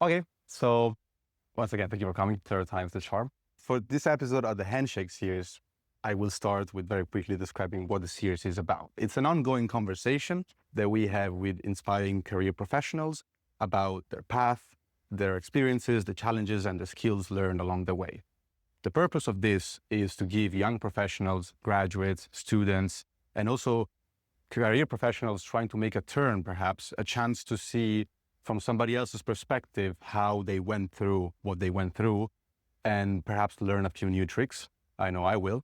Okay, so once again, thank you for coming. Third time's the charm. For this episode of the Handshake series, I will start with very quickly describing what the series is about. It's an ongoing conversation that we have with inspiring career professionals about their path, their experiences, the challenges, and the skills learned along the way. The purpose of this is to give young professionals, graduates, students, and also career professionals trying to make a turn, perhaps, a chance to see from somebody else's perspective how they went through what they went through and perhaps learn a few new tricks. I know I will.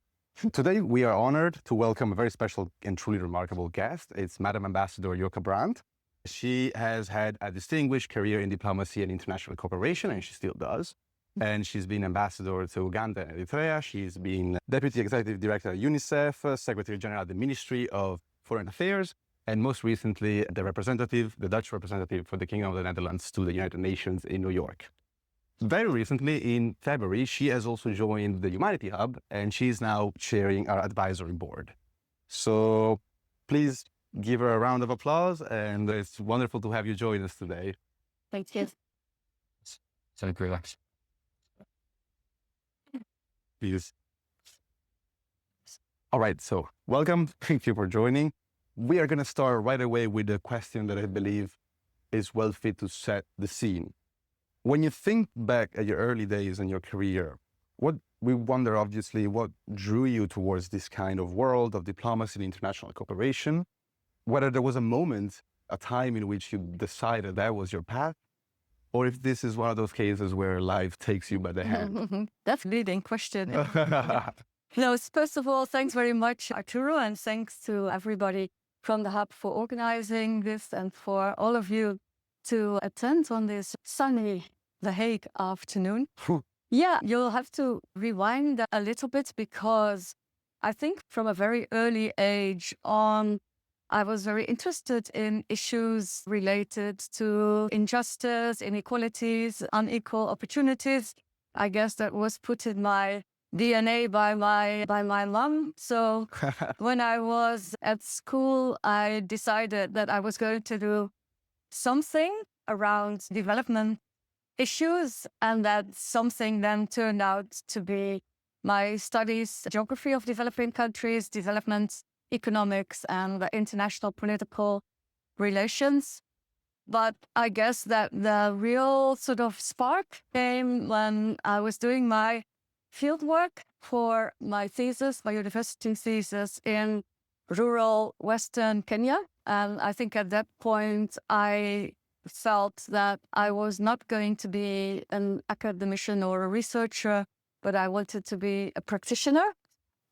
Today, we are honored to welcome a very special and truly remarkable guest. It's Madam Ambassador Joke Brandt. She has had a distinguished career in diplomacy and international cooperation, and she still does. And she's been ambassador to Uganda and Eritrea. She's been Deputy Executive Director at UNICEF, Secretary General at the Ministry of Foreign Affairs, and most recently, the Dutch representative for the Kingdom of the Netherlands to the United Nations in New York. Very recently, in February, she has also joined the Humanity Hub, and she's now chairing our advisory board. So please give her a round of applause, and it's wonderful to have you join us today. Thank you. Thank you very much. Please. All right, so welcome. Thank you for joining. We are going to start right away with a question that I believe is well fit to set the scene. When you think back at your early days in your career, we wonder, obviously, what drew you towards this kind of world of diplomacy and international cooperation, whether there was a moment, a time in which you decided that was your path, or if this is one of those cases where life takes you by the hand. That's a leading question. No, first of all, thanks very much, Arturo, and thanks to everybody from the Hub for organizing this and for all of you to attend on this sunny The Hague afternoon. Yeah, you'll have to rewind a little bit because I think from a very early age on, I was very interested in issues related to injustice, inequalities, unequal opportunities. I guess that was put in my DNA by my mom. So when I was at school, I decided that I was going to do something around development issues, and that something then turned out to be my studies, geography of developing countries, development economics, and international political relations. But I guess that the real sort of spark came when I was doing my fieldwork for my thesis, my university thesis in rural Western Kenya. And I think at that point, I felt that I was not going to be an academician or a researcher, but I wanted to be a practitioner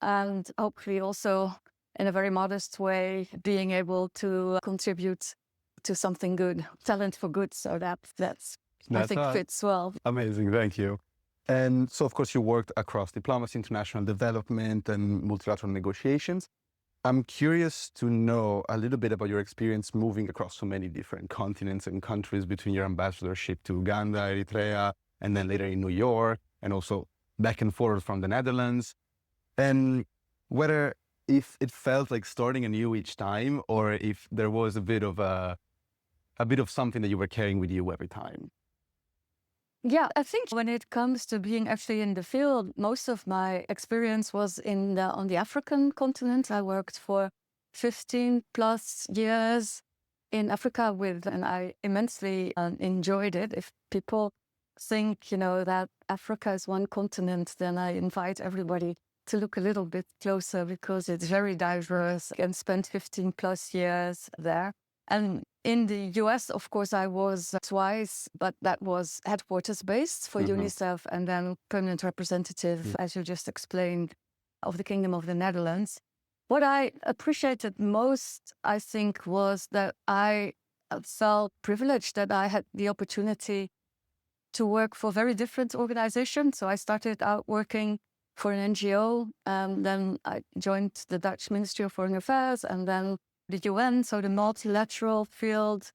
and hopefully also in a very modest way, being able to contribute to something good, talent for good. So that's I think fits well. Amazing, thank you. And so, of course, you worked across diplomacy, international development, and multilateral negotiations. I'm curious to know a little bit about your experience moving across so many different continents and countries between your ambassadorship to Uganda, Eritrea, and then later in New York, and also back and forth from the Netherlands. And whether if it felt like starting anew each time, or if there was a bit of something that you were carrying with you every time. Yeah, I think when it comes to being actually in the field, most of my experience was on the African continent. I worked for 15 plus years in Africa and I immensely enjoyed it. If people think, that Africa is one continent, then I invite everybody to look a little bit closer because it's very diverse and spent 15 plus years there. And in the US, of course, I was twice, but that was headquarters based for UNICEF and then permanent representative, as you just explained, of the Kingdom of the Netherlands. What I appreciated most, I think, was that I felt privileged that I had the opportunity to work for very different organizations. So I started out working for an NGO, and then I joined the Dutch Ministry of Foreign Affairs, and then the UN, so the multilateral field.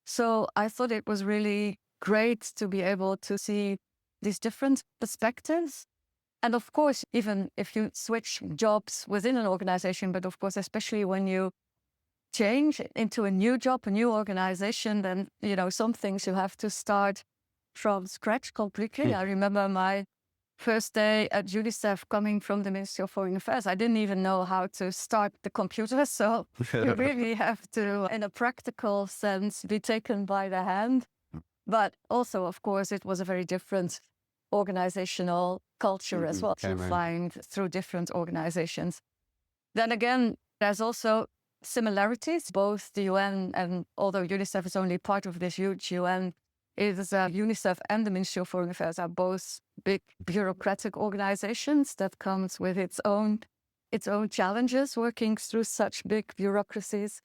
So I thought it was really great to be able to see these different perspectives. And of course, even if you switch jobs within an organization, but of course, especially when you change into a new job, a new organization, then, some things you have to start from scratch completely. I remember my first day at UNICEF coming from the Ministry of Foreign Affairs. I didn't even know how to start the computer. So you really have to, in a practical sense, be taken by the hand. But also, of course, it was a very different organizational culture as well to find through different organizations. Then again, there's also similarities. Both the UN and although UNICEF is only part of this huge UN, UNICEF and the Ministry of Foreign Affairs are both big bureaucratic organizations that comes with its own challenges working through such big bureaucracies.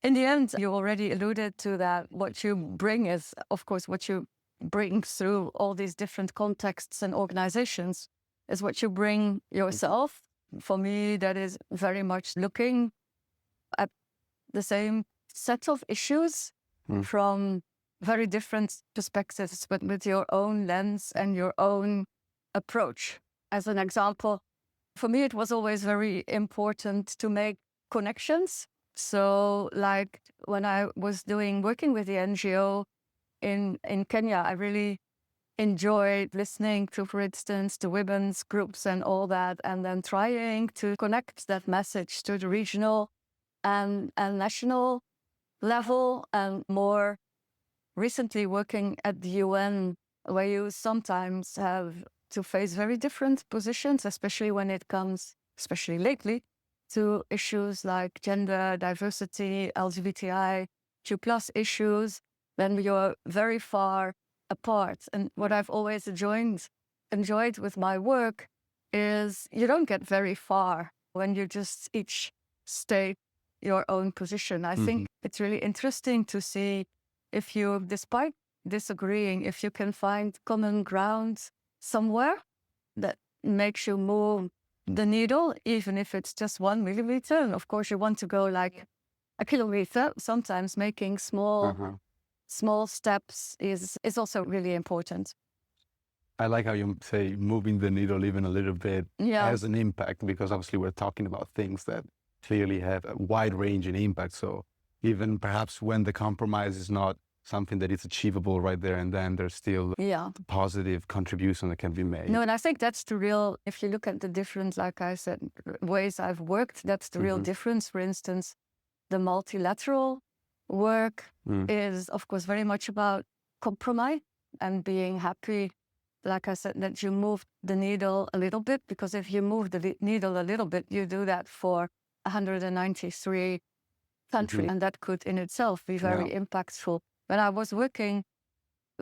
In the end, you already alluded to that. What you bring is, of course, what you bring through all these different contexts and organizations is what you bring yourself. For me, that is very much looking at the same set of issues from very different perspectives, but with your own lens and your own approach. As an example, for me, it was always very important to make connections. So like when I was working with the NGO in Kenya, I really enjoyed listening to, for instance, the women's groups and all that, and then trying to connect that message to the regional and national level, and more recently working at the UN, where you sometimes have to face very different positions, especially when it comes, especially lately, to issues like gender, diversity, LGBTIQ+ issues, then you're very far apart. And what I've always enjoyed with my work is you don't get very far when you just each state your own position. I think it's really interesting to see if you, despite disagreeing, if you can find common ground somewhere that makes you move the needle, even if it's just 1 millimeter. And of course, you want to go like a kilometer. Sometimes making small steps is also really important. I like how you say moving the needle even a little bit has an impact, because obviously we're talking about things that clearly have a wide range in impact. So even perhaps when the compromise is not something that is achievable right there and then, there's still positive contribution that can be made. No, and I think that's the real, if you look at the different, like I said, ways I've worked, that's the real difference. For instance, the multilateral work is, of course, very much about compromise and being happy, like I said, that you move the needle a little bit, because if you move the needle a little bit, you do that for 193 countries, and that could in itself be very impactful. When I was working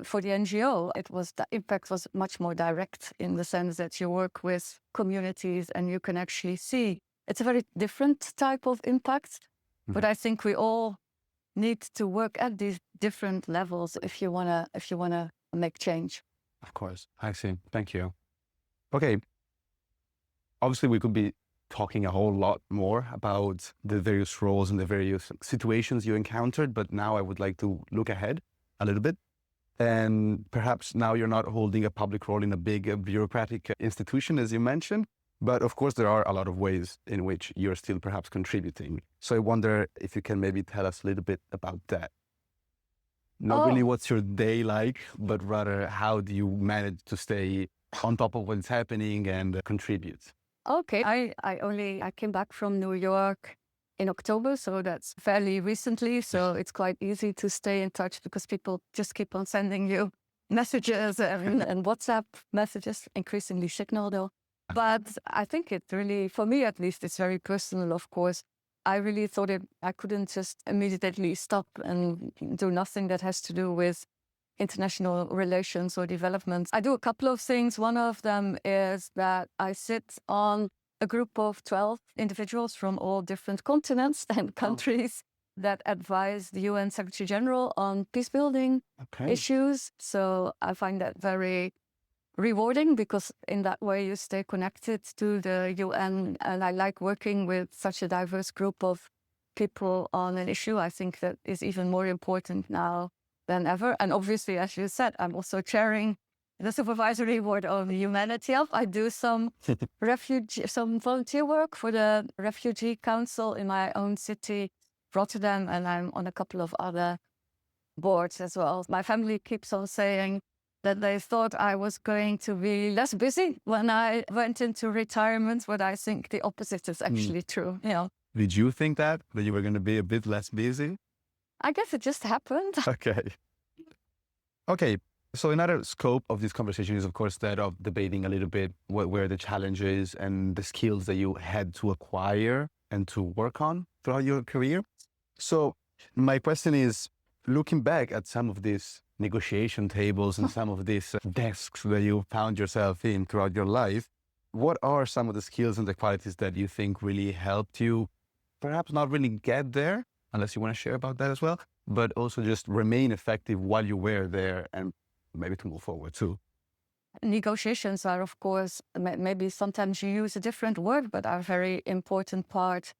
for the NGO, the impact was much more direct, in the sense that you work with communities and you can actually see it's a very different type of impact. But I think we all need to work at these different levels if you wanna make change. Of course, I see. Thank you. Okay. Obviously, we could be talking a whole lot more about the various roles and the various situations you encountered, but now I would like to look ahead a little bit. And perhaps now you're not holding a public role in a big bureaucratic institution, as you mentioned, but of course there are a lot of ways in which you're still perhaps contributing. So I wonder if you can maybe tell us a little bit about that. Not really what's your day like, but rather how do you manage to stay on top of what's happening and contribute? Okay, I came back from New York in October, so that's fairly recently. So it's quite easy to stay in touch because people just keep on sending you messages and WhatsApp messages, increasingly Signal though. But I think it really, for me at least, it's very personal, of course. I really thought I couldn't just immediately stop and do nothing that has to do with international relations or development. I do a couple of things. One of them is that I sit on a group of 12 individuals from all different continents and countries that advise the UN Secretary General on peacebuilding issues. So I find that very rewarding, because in that way you stay connected to the UN, and I like working with such a diverse group of people on an issue. I think that is even more important now than ever. And obviously, as you said, I'm also chairing the supervisory board of Humanity Help. I do some volunteer work for the Refugee Council in my own city, Rotterdam, and I'm on a couple of other boards as well. My family keeps on saying that they thought I was going to be less busy when I went into retirement, but I think the opposite is actually true. Did you think that you were going to be a bit less busy? I guess it just happened. Okay. So another scope of this conversation is, of course, that of debating a little bit where the challenges and the skills that you had to acquire and to work on throughout your career. So my question is, looking back at some of these negotiation tables and some of these desks that you found yourself in throughout your life, what are some of the skills and the qualities that you think really helped you perhaps not really get there, unless you want to share about that as well, but also just remain effective while you were there and maybe to move forward too? Negotiations are, of course, maybe sometimes you use a different word, but are a very important part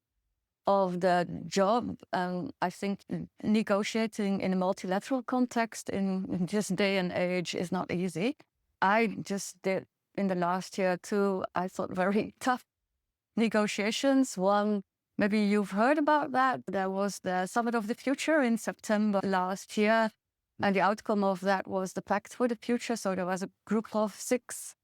of the job. I think negotiating in a multilateral context in this day and age is not easy. I just did in the last year too, I thought, very tough negotiations. One, maybe you've heard about that. There was the Summit of the Future in September last year. And the outcome of that was the Pact for the Future. So there was a group of 6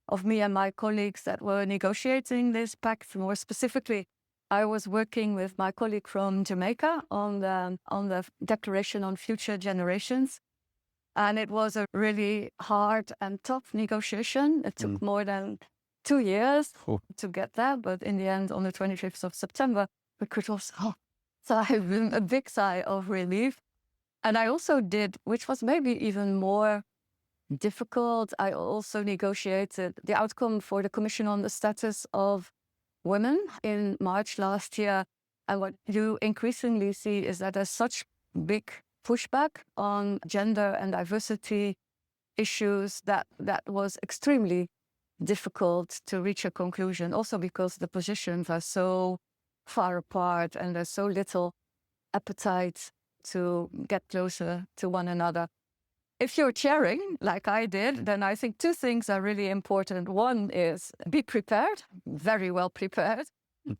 of me and my colleagues that were negotiating this pact. More specifically, I was working with my colleague from Jamaica on the Declaration on Future Generations. And it was a really hard and tough negotiation. It took more than 2 years to get there. But in the end, on the 25th of September, we could also sigh a big sigh of relief. And I also did, which was maybe even more difficult, I also negotiated the outcome for the Commission on the Status of Women in March last year. And what you increasingly see is that there's such big pushback on gender and diversity issues that was extremely difficult to reach a conclusion, also because the positions are so far apart and there's so little appetite to get closer to one another. If you're chairing, like I did, then I think 2 things are really important. One is be prepared, very well prepared.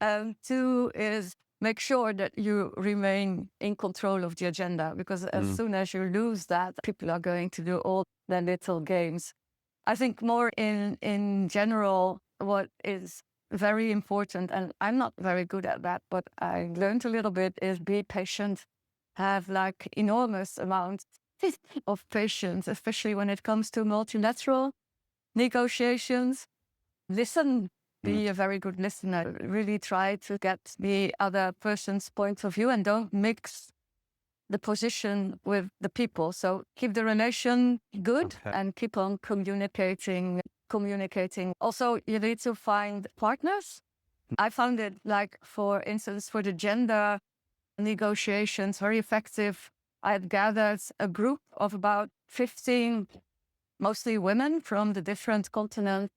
And 2 is make sure that you remain in control of the agenda, because as soon as you lose that, people are going to do all their little games. I think more in general, what is very important, and I'm not very good at that, but I learned a little bit, is be patient. Have like enormous amounts of patience, especially when it comes to multilateral negotiations. Listen, be a very good listener. Really try to get the other person's point of view and don't mix the position with the people. So keep the relation good and keep on communicating. Also, you need to find partners. I found it, like, for instance, for the gender negotiations, very effective. I had gathered a group of about 15, mostly women from the different continents,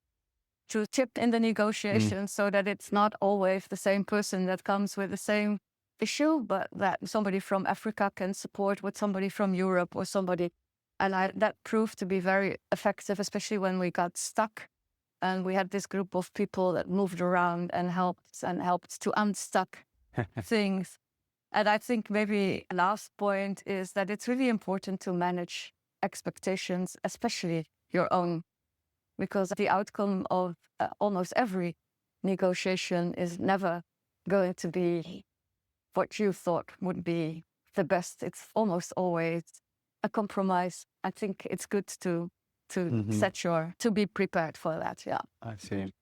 to chip in the negotiations so that it's not always the same person that comes with the same issue, but that somebody from Africa can support with somebody from Europe or somebody. And that proved to be very effective, especially when we got stuck. And we had this group of people that moved around and helped to unstuck things. And I think maybe last point is that it's really important to manage expectations, especially your own, because the outcome of almost every negotiation is never going to be what you thought would be the best. It's almost always a compromise. I think it's good to to be prepared for that. Yeah. I see.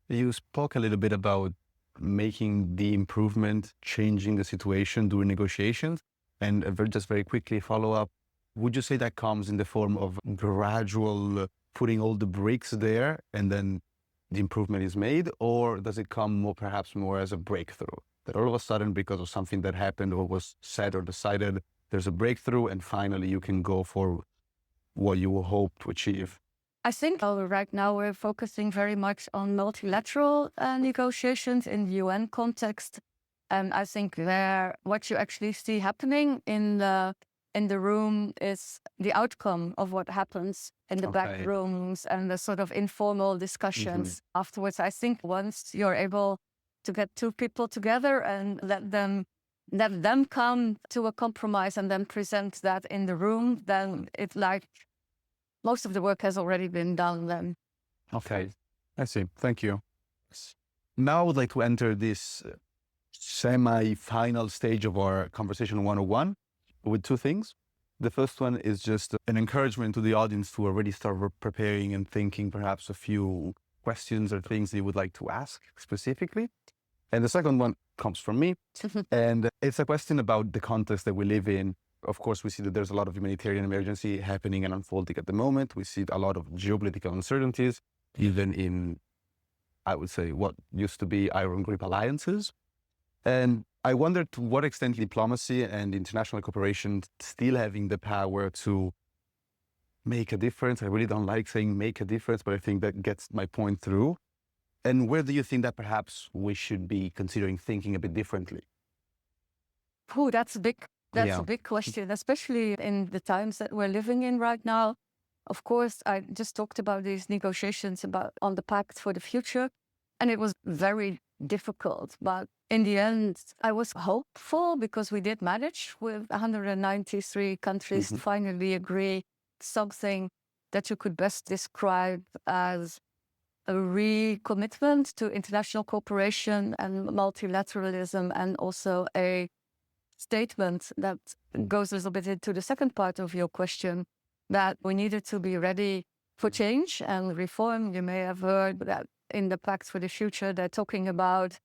You spoke a little bit about making the improvement, changing the situation during negotiations. And just very quickly follow up, would you say that comes in the form of gradual putting all the bricks there and then the improvement is made? Or does it come perhaps more as a breakthrough? That all of a sudden, because of something that happened or was said or decided, there's a breakthrough and finally you can go for what you hope to achieve? I think right now we're focusing very much on multilateral negotiations in the UN context. And I think there, what you actually see happening in the room is the outcome of what happens in the back rooms and the sort of informal discussions afterwards. I think once you're able to get 2 people together and let them come to a compromise and then present that in the room, then it's like most of the work has already been done then. Okay, I see. Thank you. Now I would like to enter this semi-final stage of our conversation 101 with two things. The first one is just an encouragement to the audience to already start preparing and thinking perhaps a few questions or things they would like to ask specifically. And the second one comes from me. And it's a question about the context that we live in. Of course, we see that there's a lot of humanitarian emergency happening and unfolding at the moment. We see a lot of geopolitical uncertainties, even in, I would say, what used to be iron grip alliances. And I wonder to what extent diplomacy and international cooperation still having the power to make a difference. I really don't like saying make a difference, but I think that gets my point through. And where do you think that perhaps we should be considering thinking a bit differently? Oh, that's a big question, especially in the times that we're living in right now. Of course, I just talked about these negotiations on the pact for the future, and it was very difficult. But in the end, I was hopeful because we did manage with 193 countries to finally agree something that you could best describe as a recommitment to international cooperation and multilateralism, and also a statement that goes a little bit into the second part of your question, that we needed to be ready for change and reform. You may have heard that in the Pact for the Future, they're talking about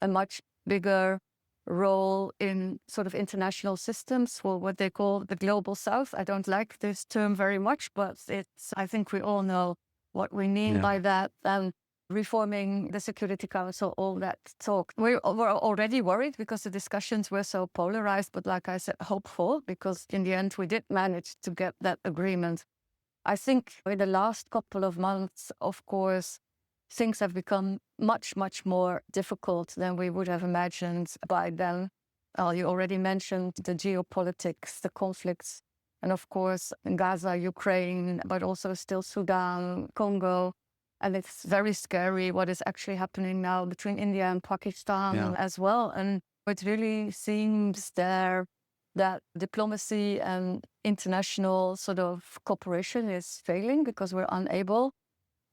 a much bigger role in sort of international systems for what they call the Global South. I don't like this term very much, but I think we all know what we mean by that. And reforming the Security Council, all that talk. We were already worried because the discussions were so polarized, but like I said, hopeful, because in the end we did manage to get that agreement. I think in the last couple of months, of course, things have become much, much more difficult than we would have imagined by then. You already mentioned the geopolitics, the conflicts, and of course, Gaza, Ukraine, but also still Sudan, Congo. And it's very scary what is actually happening now between India and Pakistan as well. And it really seems there that diplomacy and international sort of cooperation is failing because we're unable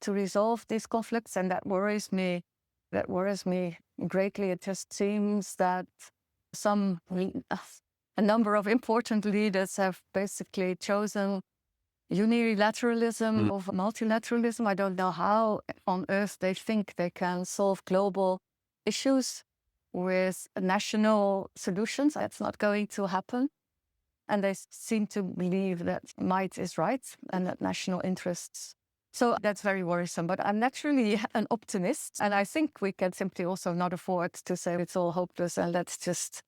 to resolve these conflicts. And that worries me. That worries me greatly. It just seems that a number of important leaders have basically chosen unilateralism over multilateralism. I don't know how on earth they think they can solve global issues with national solutions. That's not going to happen. And they seem to believe that might is right and that national interests. So that's very worrisome. But I'm naturally an optimist. And I think we can simply also not afford to say it's all hopeless and let's just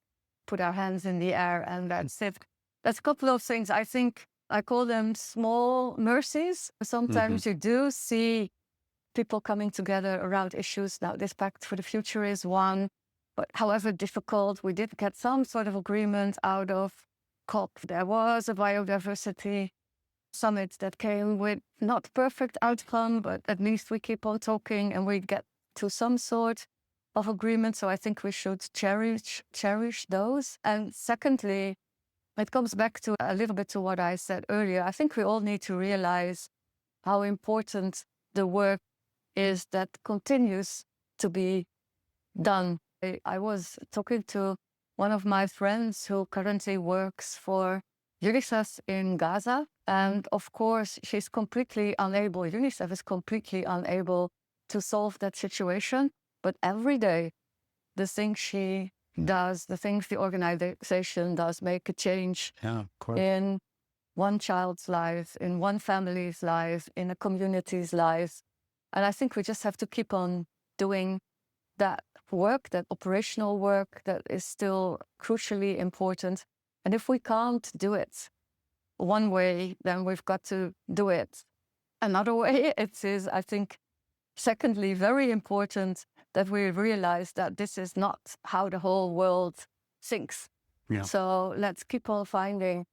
put our hands in the air and that's it. That's a couple of things. I think I call them small mercies. Sometimes you do see people coming together around issues. Now, this Pact for the Future is one, but however difficult, we did get some sort of agreement out of COP. There was a biodiversity summit that came with not perfect outcome, but at least we keep on talking and we get to some sort of agreement. So I think we should cherish those. And secondly, it comes back to a little bit to what I said earlier. I think we all need to realize how important the work is that continues to be done. I was talking to one of my friends who currently works for UNICEF in Gaza. And of course, she's completely unable, UNICEF is completely unable to solve that situation. But every day, the things she does, the things the organization does, make a change in one child's life, in one family's life, in a community's life. And I think we just have to keep on doing that work, that operational work that is still crucially important. And if we can't do it one way, then we've got to do it another way. It is, I think, secondly, very important that we realize that this is not how the whole world thinks. So let's keep on finding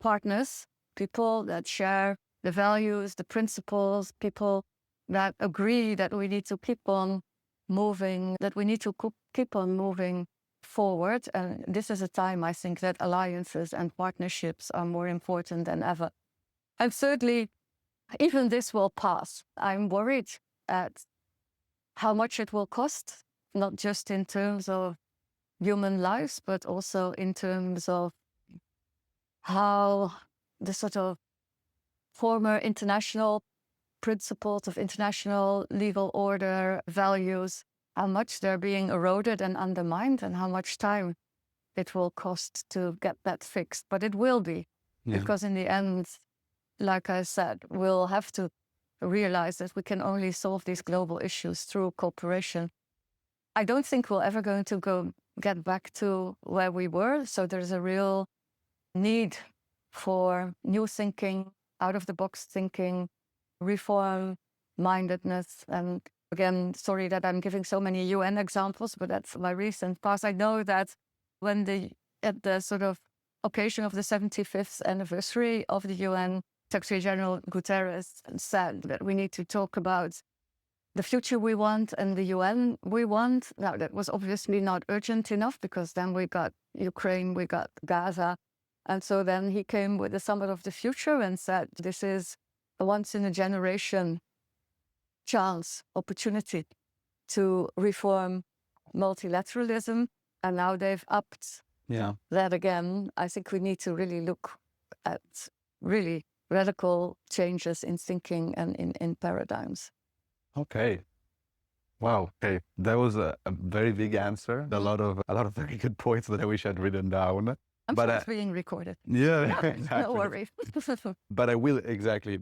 partners, people that share the values, the principles, people that agree that we need to keep on moving, that we need to keep on moving forward. And this is a time, I think, that alliances and partnerships are more important than ever. And thirdly, even this will pass. I'm worried at how much it will cost, not just in terms of human lives, but also in terms of how the sort of former international principles of international legal order, values, how much they're being eroded and undermined, and how much time it will cost to get that fixed. But it will be, because in the end, like I said, we'll have to realize that we can only solve these global issues through cooperation. I don't think we're ever going to get back to where we were. So there's a real need for new thinking, out-of-the-box thinking, reform-mindedness. And again, sorry that I'm giving so many UN examples, but that's my recent past. I know that when at the sort of occasion of the 75th anniversary of the UN, Secretary General Guterres said that we need to talk about the future we want and the UN we want. Now, that was obviously not urgent enough, because then we got Ukraine, we got Gaza. And so then he came with the Summit of the Future and said, this is a once-in-a-generation chance, opportunity to reform multilateralism. And now they've upped that again. I think we need to really look at really radical changes in thinking and in paradigms. Okay. Wow. Okay. That was a very big answer. A lot of very good points that I wish I'd written down. I'm sure it's being recorded. Yeah, exactly. No worries. But I will, exactly.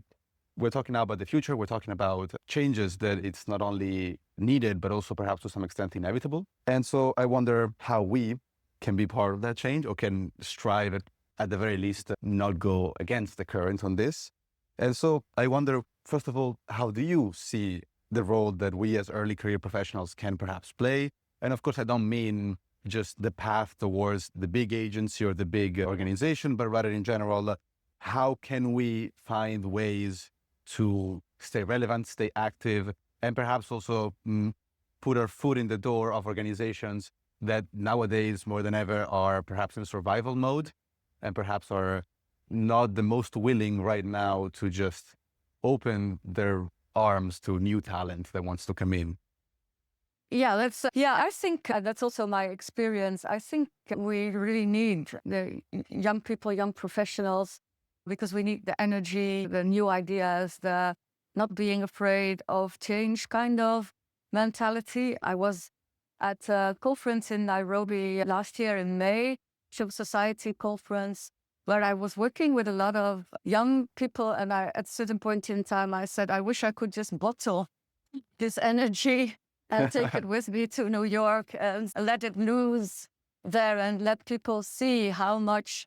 We're talking now about the future. We're talking about changes that it's not only needed, but also perhaps to some extent inevitable. And so I wonder how we can be part of that change, or can strive at the very least, not go against the current on this. And so I wonder, first of all, how do you see the role that we as early career professionals can perhaps play? And of course, I don't mean just the path towards the big agency or the big organization, but rather in general, how can we find ways to stay relevant, stay active, and perhaps also put our foot in the door of organizations that nowadays more than ever are perhaps in survival mode, and perhaps are not the most willing right now to just open their arms to new talent that wants to come in? Yeah, I think that's also my experience. I think we really need the young people, young professionals, because we need the energy, the new ideas, the not being afraid of change kind of mentality. I was at a conference in Nairobi last year in May, Civil Society conference, where I was working with a lot of young people. And at a certain point in time, I said, I wish I could just bottle this energy and take it with me to New York and let it loose there, and let people see how much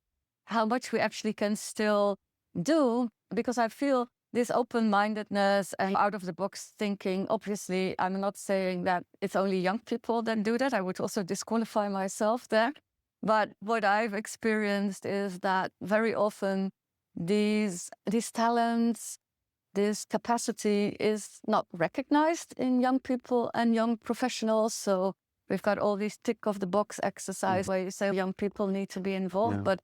we actually can still do. Because I feel this open-mindedness and out-of-the-box thinking, obviously, I'm not saying that it's only young people that do that. I would also disqualify myself there. But what I've experienced is that very often these talents, this capacity is not recognized in young people and young professionals. So we've got all these tick-of-the-box exercise where you say young people need to be involved, but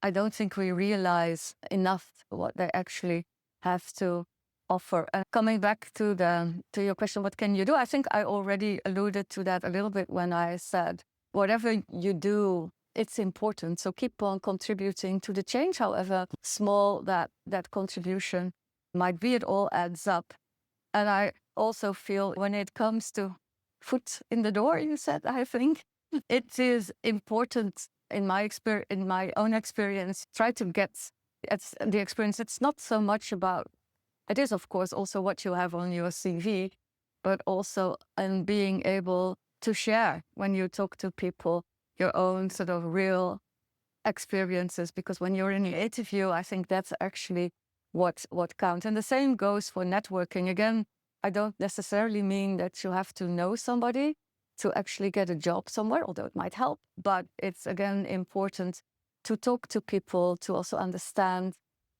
I don't think we realize enough what they actually have to offer. And coming back to your question, what can you do? I think I already alluded to that a little bit when I said, whatever you do, it's important. So keep on contributing to the change, however small that contribution might be. It all adds up. And I also feel when it comes to foot in the door, you said, I think it is important in my own experience, try to get at the experience. It's not so much about, it is of course also what you have on your CV, but also in being able to share when you talk to people your own sort of real experiences, because when you're in an interview, I think that's actually what counts. And the same goes for networking. Again, I don't necessarily mean that you have to know somebody to actually get a job somewhere, although it might help. But it's, again, important to talk to people, to also understand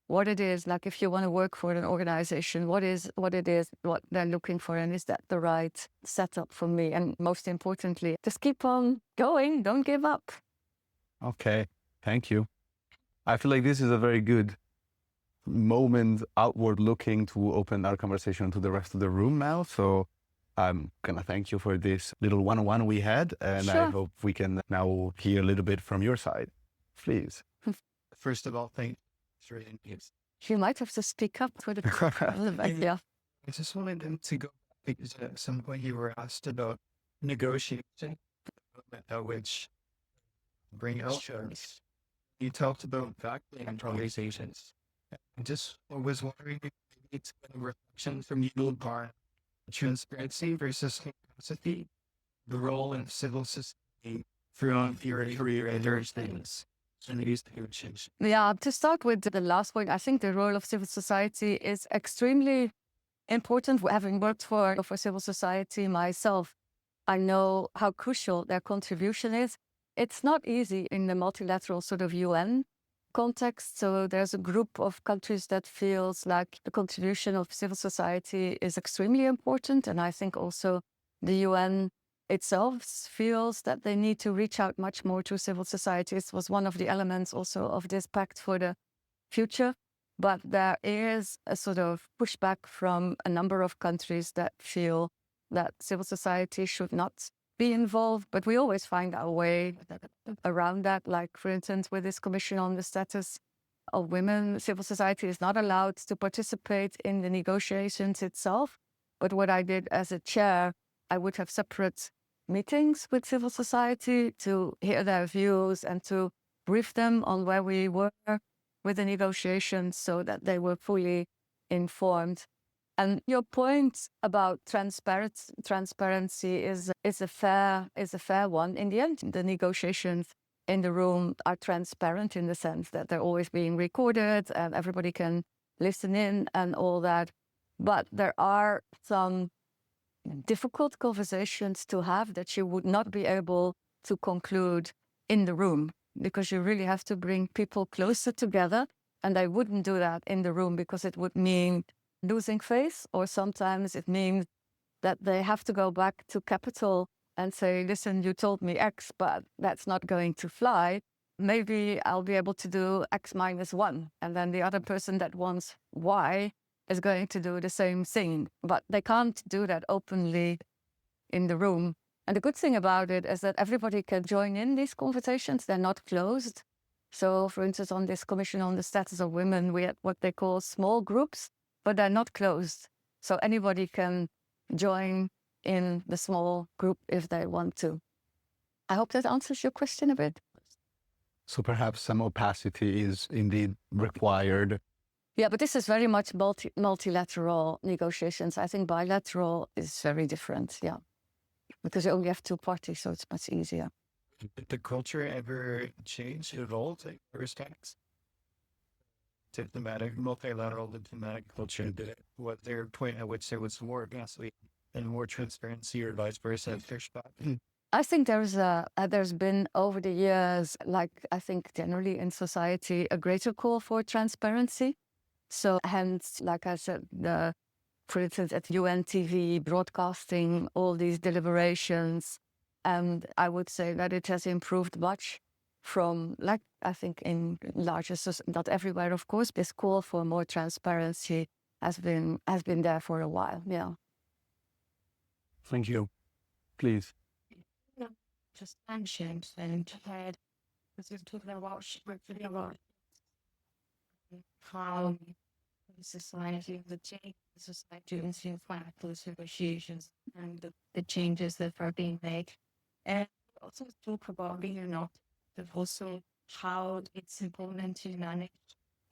what it is, like if you want to work for an organization, what it is, what they're looking for, and is that the right setup for me? And most importantly, just keep on going, don't give up. Okay, thank you. I feel like this is a very good moment outward looking to open our conversation to the rest of the room now. So I'm going to thank you for this little one-on-one we had. And I Sure. hope we can now hear a little bit from your side. Please. First of all, thank you for it. You might have to speak up for the back. Yeah. I just wanted them to go back because at some point you were asked about negotiation, which bring options. You talked about fact and conversations. I just was wondering if it's a reflection from you on transparency versus capacity, the role in civil society throughout your career and other things. And these negotiations. Yeah, to start with the last point, I think the role of civil society is extremely important. Having worked for civil society myself, I know how crucial their contribution is. It's not easy in the multilateral sort of UN context. So there's a group of countries that feels like the contribution of civil society is extremely important. And I think also the UN itself feels that they need to reach out much more to civil society. This was one of the elements also of this pact for the future. But there is a sort of pushback from a number of countries that feel that civil society should not be involved. But we always find our way around that. Like, for instance, with this Commission on the Status of Women, civil society is not allowed to participate in the negotiations itself. But what I did as a chair, I would have separate meetings with civil society to hear their views and to brief them on where we were with the negotiations so that they were fully informed. And your point about transparency is a fair one. In the end, the negotiations in the room are transparent in the sense that they're always being recorded and everybody can listen in and all that. But there are some difficult conversations to have that you would not be able to conclude in the room, because you really have to bring people closer together. And I wouldn't do that in the room because it would mean losing face, or sometimes it means that they have to go back to capital and say, listen, you told me X, but that's not going to fly. Maybe I'll be able to do X minus 1. And then the other person that wants Y is going to do the same thing. But they can't do that openly in the room. And the good thing about it is that everybody can join in these conversations. They're not closed. So, for instance, on this Commission on the Status of Women, we had what they call small groups, but they're not closed. So anybody can join in the small group if they want to. I hope that answers your question a bit. So perhaps some opacity is indeed required. Yeah, but this is very much multilateral negotiations. I think bilateral is very different, yeah. Because you only have two parties, so it's much easier. Did the culture ever change, evolve, like respects? Multilateral diplomatic culture, was there a point at which there was more capacity and more transparency, or vice versa? I think there's been over the years, like I think generally in society, a greater call for transparency. So hence, like I said, for instance, at UN TV, broadcasting all these deliberations. And I would say that it has improved much from, like, I think in larger, not everywhere, of course, this call for more transparency has been there for a while, yeah. Thank you. Please. Just mentioned and had, because you're talking about how the society, the change in society in those negotiations and the changes that are being made. And also talk about being or not, but also how it's important to manage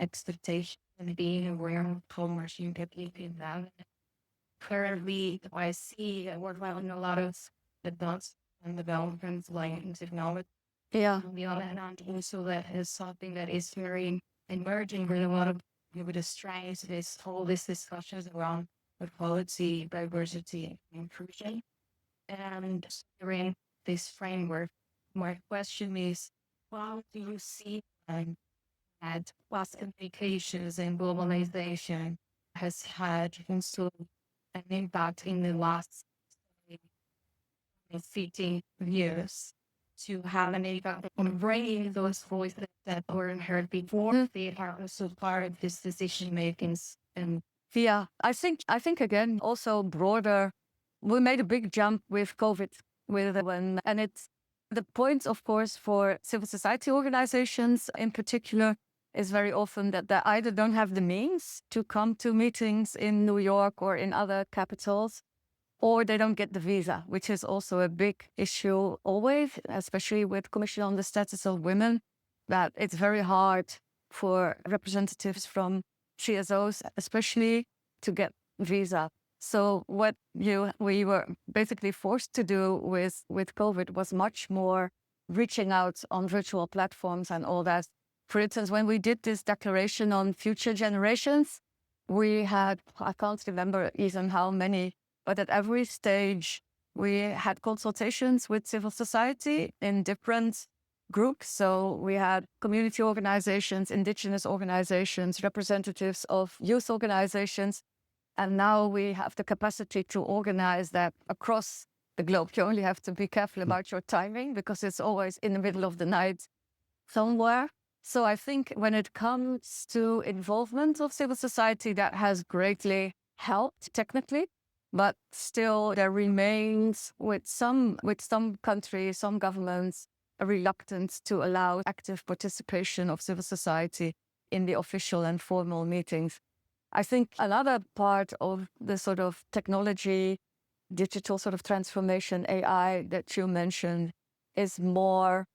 expectations and being aware of how much you get in them. Currently, I see I work well in a lot of advanced and developments like in technology. Yeah. On the other hand, also that is something that is very emerging with a lot of the strengths, all these discussions around equality, diversity, and inclusion. And during this framework, my question is, how do you see that mass communications and globalization has had also an impact in the last 50 years to have an impact on bringing those voices that weren't heard before. They are also part of this decision makings. And Yeah, I think again also broader. We made a big jump with COVID, and it's the point, of course, for civil society organizations in particular is very often that they either don't have the means to come to meetings in New York or in other capitals, or they don't get the visa, which is also a big issue always, especially with Commission on the Status of Women, that it's very hard for representatives from CSOs, especially, to get visa. So what we were basically forced to do with COVID was much more reaching out on virtual platforms and all that. For instance, when we did this declaration on future generations, we had, I can't remember even how many, but at every stage, we had consultations with civil society in different groups. So we had community organizations, indigenous organizations, representatives of youth organizations. And now we have the capacity to organize that across the globe. You only have to be careful about your timing because it's always in the middle of the night somewhere. So I think when it comes to involvement of civil society, that has greatly helped technically, but still there remains with some countries, some governments, a reluctance to allow active participation of civil society in the official and formal meetings. I think another part of the sort of technology, digital sort of transformation, AI that you mentioned is more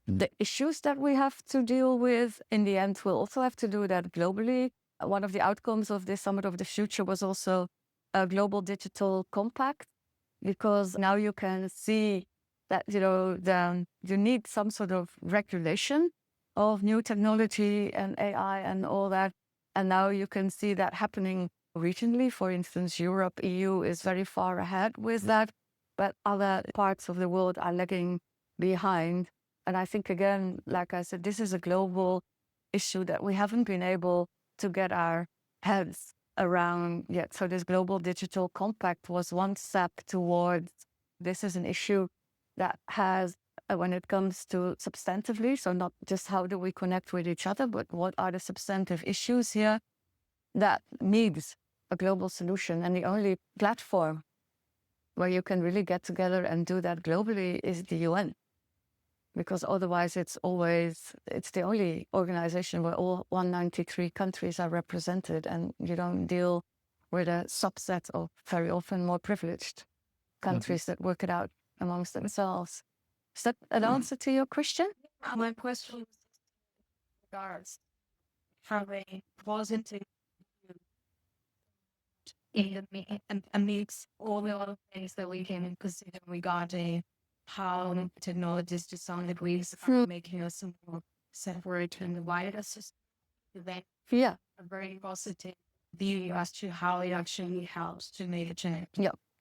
the issues that we have to deal with. In the end, we'll also have to do that globally. One of the outcomes of this Summit of the Future was also a global digital compact, because now you can see that, you need some sort of regulation of new technology and AI and all that. And now you can see that happening regionally. For instance, Europe, EU is very far ahead with that, but other parts of the world are lagging behind. And I think, again, like I said, this is a global issue that we haven't been able to get our heads around yet. So this global digital compact was one step towards this is an issue that has, when it comes to substantively, so not just how do we connect with each other, but what are the substantive issues here that needs a global solution. And the only platform where you can really get together and do that globally is the UN. Because otherwise it's the only organization where all 193 countries are represented, and you don't deal with a subset of very often more privileged countries that work it out amongst themselves. Is that an answer to your question? my question regards how they wasn't amidst all the other things that we can consider regarding how technologies to some degrees are making us more separate and wider system. Then Yeah. a very positive view as to how it actually helps to make a change.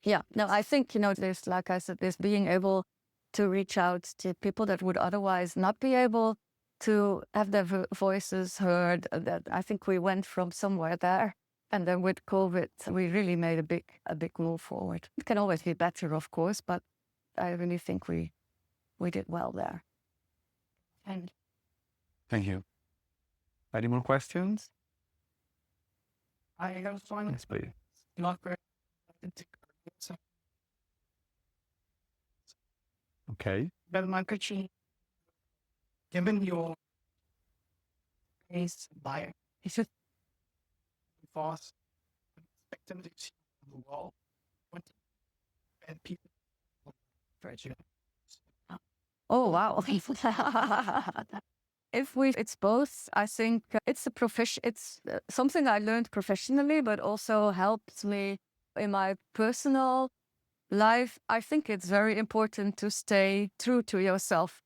Yeah. No, I think, there's, like I said, there's being able to reach out to people that would otherwise not be able to have their voices heard. That I think we went from somewhere there. And then with COVID, we really made a big move forward. It can always be better, of course, but I really think we did well there. And Thank you. Any more questions? I have one. Yes, please. Not very. Okay. But my question, given your case by fast expectancy of the world, what and people virtue. Oh, wow. It's both. I think it's something I learned professionally, but also helps me in my personal life. I think it's very important to stay true to yourself.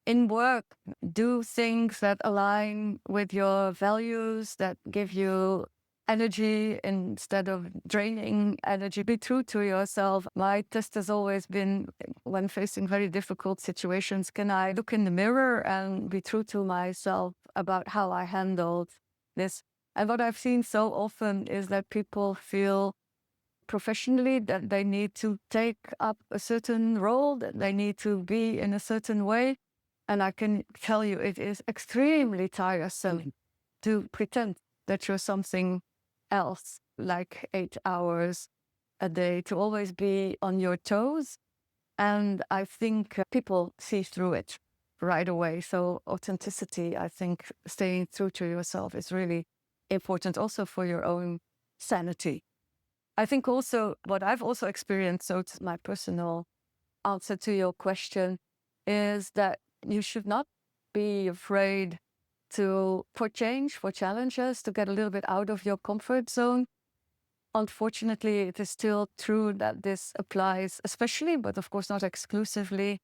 In work, do things that align with your values, that give you energy instead of draining energy. Be true to yourself. My test has always been, when facing very difficult situations, can I look in the mirror and be true to myself about how I handled this? And what I've seen so often is that people feel professionally that they need to take up a certain role, that they need to be in a certain way. And I can tell you, it is extremely tiresome to pretend that you're something else, like 8 hours a day, to always be on your toes. And I think people see through it right away. So authenticity, I think staying true to yourself is really important also for your own sanity. I think also what I've also experienced, so it's my personal answer to your question, is that you should not be afraid for change, for challenges, to get a little bit out of your comfort zone. Unfortunately, it is still true that this applies especially, but of course not exclusively,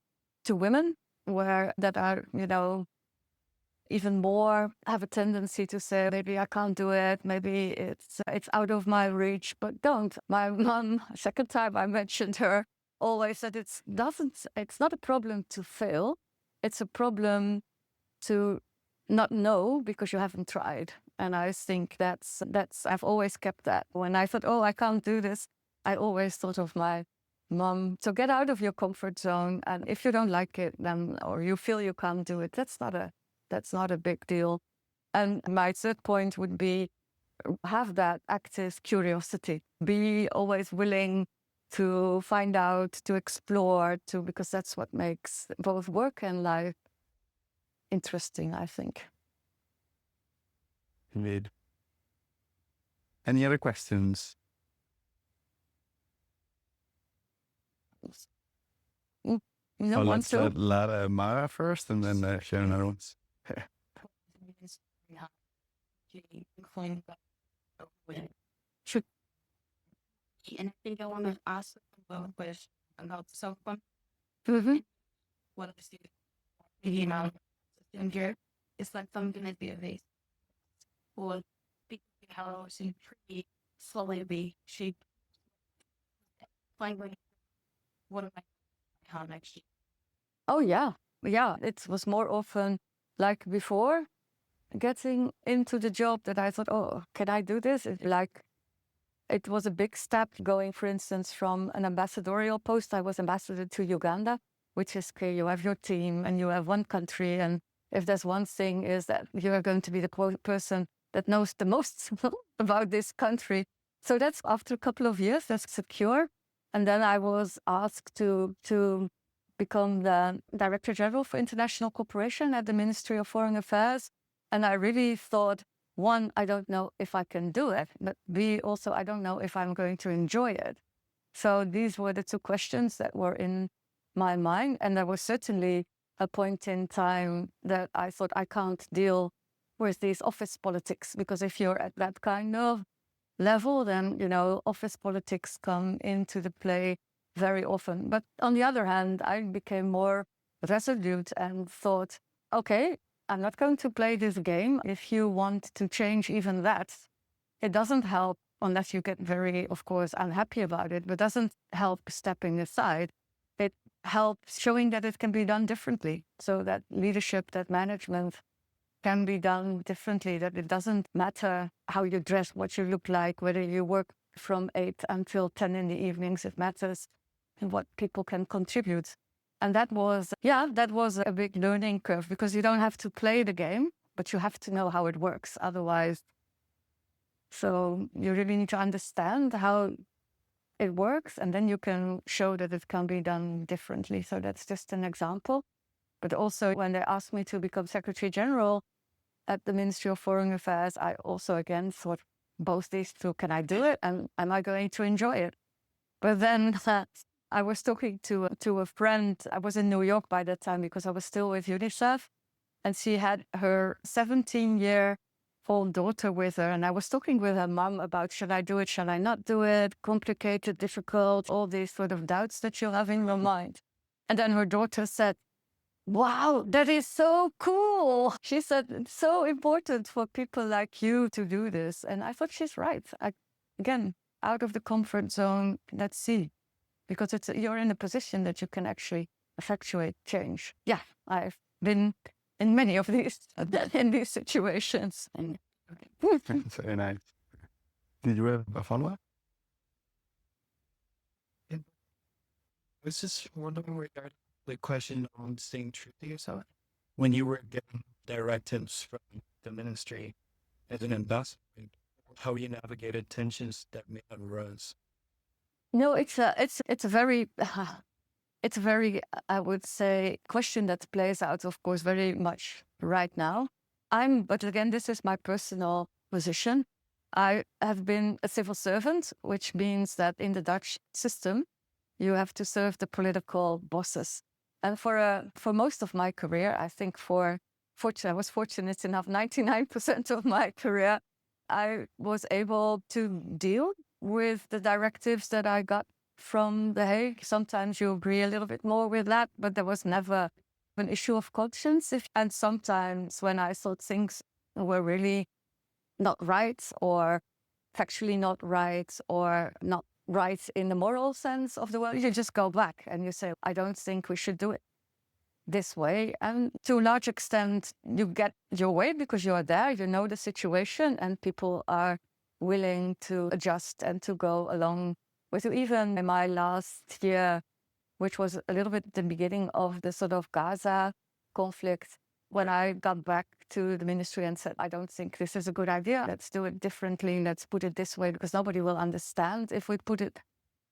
to women, that are, even more have a tendency to say, maybe I can't do it, maybe it's out of my reach, but don't. My mom, second time I mentioned her, always said it's not a problem to fail, it's a problem to not know because you haven't tried. And I think that's I've always kept that. When I thought, oh, I can't do this, I always thought of my mom. So get out of your comfort zone, and if you don't like it, then, or you feel you can't do it, that's not a big deal. And my third point would be, have that active curiosity. Be always willing to find out, to explore, because that's what makes both work and life interesting, I think. Indeed. Any other questions? No, Let's let Mara first, and then share another one. Should And I think I want to ask a question about someone. What is the in here? It's like something that be amazing. Or how she pretty slowly be shaped. Like what am I how next year? Oh yeah. It was more often like before getting into the job that I thought, oh, can I do this? It was a big step going, for instance, from an ambassadorial post. I was ambassador to Uganda, which is clear. You have your team and you have one country. And if there's one thing, is that you are going to be the person that knows the most about this country. So that's after a couple of years, that's secure. And then I was asked to become the Director General for International Cooperation at the Ministry of Foreign Affairs. And I really thought, one, I don't know if I can do it, but B, also, I don't know if I'm going to enjoy it. So these were the two questions that were in my mind. And there was certainly a point in time that I thought, I can't deal with these office politics, because if you're at that kind of level, then, office politics come into the play very often. But on the other hand, I became more resolute and thought, okay, I'm not going to play this game. If you want to change even that, it doesn't help unless you get very, of course, unhappy about it, but doesn't help stepping aside. It helps showing that it can be done differently, so that leadership, that management can be done differently, that it doesn't matter how you dress, what you look like, whether you work from 8 until 10 in the evenings. It matters in what people can contribute. And that was a big learning curve, because you don't have to play the game, but you have to know how it works. Otherwise, so you really need to understand how it works, and then you can show that it can be done differently. So that's just an example. But also, when they asked me to become Secretary General at the Ministry of Foreign Affairs, I also again thought both these two, can I do it? And am I going to enjoy it? But then I was talking to a friend. I was in New York by that time because I was still with UNICEF, and she had her 17-year-old daughter with her. And I was talking with her mom about, should I do it? Shall I not do it? Complicated, difficult, all these sort of doubts that you have in your mind. And then her daughter said, wow, that is so cool. She said, it's so important for people like you to do this. And I thought she's right. Again, out of the comfort zone, let's see. Because you're in a position that you can actually effectuate change. Yeah, I've been in many of these situations. Very nice. Did you have a follow-up? I was just wondering regarding the question on staying true to yourself. when you were getting directives from the ministry as an ambassador, how you navigated tensions that may have arose? No, it's a very it's a very, I would say, question that plays out, of course, very much right now. But again, this is my personal position. I have been a civil servant, which means that in the Dutch system, you have to serve the political bosses. And for most of my career, I think I was fortunate enough, 99% of my career, I was able to deal with the directives that I got from The Hague. Sometimes you agree a little bit more with that, but there was never an issue of conscience. And sometimes when I thought things were really not right, or factually not right, or not right in the moral sense of the word, you just go back and you say, I don't think we should do it this way. And to a large extent, you get your way because you are there, you know the situation, and people are willing to adjust and to go along with you. Even in my last year, which was a little bit the beginning of the sort of Gaza conflict, when I got back to the ministry and said, I don't think this is a good idea. Let's do it differently. Let's put it this way, because nobody will understand if we put it.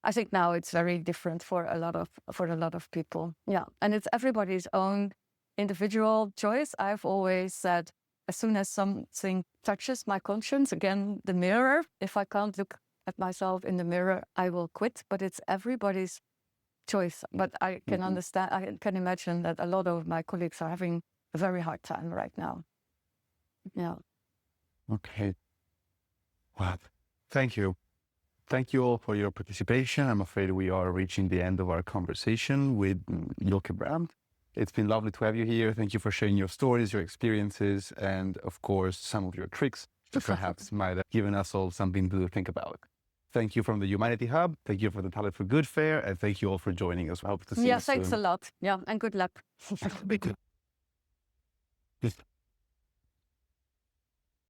I think now it's very different for a lot of people. Yeah. And it's everybody's own individual choice. I've always said, as soon as something touches my conscience, again, the mirror, if I can't look at myself in the mirror, I will quit. But it's everybody's choice. But I can understand, I can imagine that a lot of my colleagues are having a very hard time right now. Yeah. Okay. Well, thank you. Thank you all for your participation. I'm afraid we are reaching the end of our conversation with Joke Brandt. It's been lovely to have you here. Thank you for sharing your stories, your experiences, and of course, some of your tricks that perhaps might have given us all something to think about. Thank you from the Humanity Hub. Thank you for the Talent for Good Fair, and thank you all for joining us. I hope to see you soon. Thanks a lot. Yeah, and good luck. Be good.